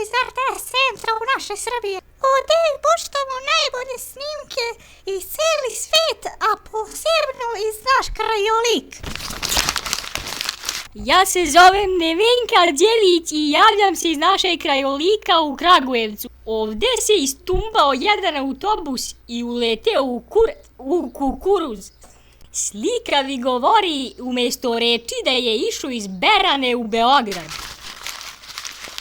iz RTS centra u našoj Srbiji. Ovde puštamo najbolje snimke iz cijeli svet, a posebno iz naš krajolik. Ja se zovem Nevenka Đelić i javljam se iz našeg krajolika u Kragujevcu. Ovde se istumbao jedan autobus i uleteo u kukuruz. Slika vi govori umjesto reči da je išao iz Berane u Beograd.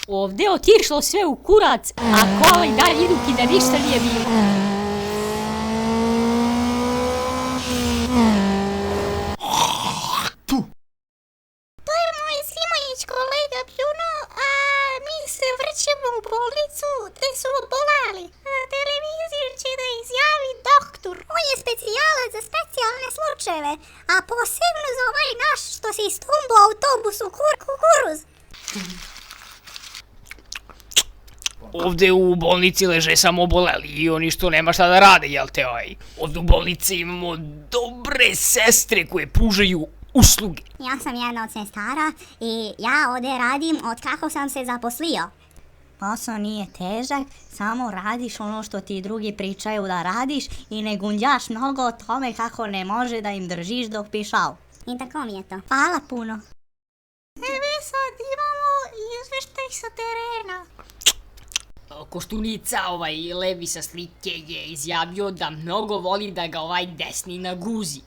Ovde otišlo sve u kurac, a kola i dalje idu ki da ništa nije bilo. To je moj Simojić kolega pljuno, a mi se vrćemo u bolnicu te su obolali. Televizija će da izjavi doktor. On je specijalac za specijalne slučajeve, a posebno za ovaj naš što se istumbao autobus u kukuruz. Ovde u bolnici leže samo oboleli i oni što nema šta da rade, jel te Ovde u bolnici imamo dobre sestre koje pružaju usluge. Ja sam jedna od sestara i ja ovde radim od kako sam se zaposlio. Posao nije težak, samo radiš ono što ti drugi pričaju da radiš i ne gunđaš mnogo o tome kako ne može da im držiš dok pišao. I tako mi je to. Hvala puno. Evo sad imamo izveštaj sa terena. Koštunica, levi sa slike je izjavio da mnogo voli da ga desni naguzi.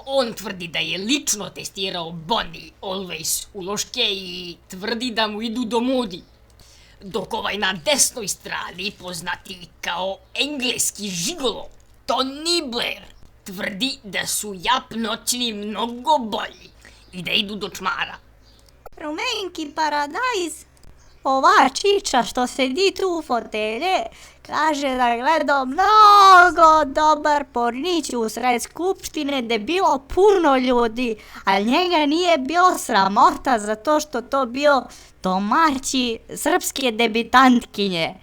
On tvrdi da je lično testirao Bonnie Always uloške i tvrdi da mu idu do mudi. Dok na desnoj strani, poznati kao engleski žigolo, Tony Blair, tvrdi da su jap noćni mnogo bolji i da idu do čmara. Rumenki paradajz. Ova čiča što sedi tu u fotelje kaže da gleda mnogo dobar pornić usred skupštine gde bilo puno ljudi, ali njega nije bilo sramota zato što to bio domaći srpske debitantkinje.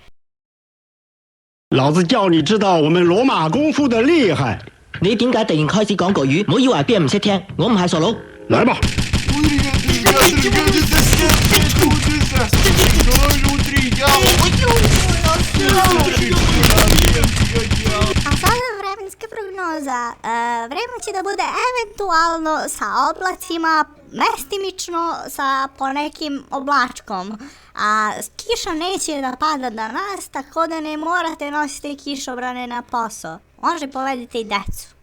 老子叫你知道我們羅馬功夫的厲害。你點解突然開始講國語？唔好以為邊唔識聽，我唔係傻佬。來吧。A sada vremenska prognoza. Vreme će da bude eventualno sa oblacima, mestimično sa ponekim oblačkom. A kiša neće da pada danas, tako da ne morate nositi kišobrane na posao. Može povedite i decu.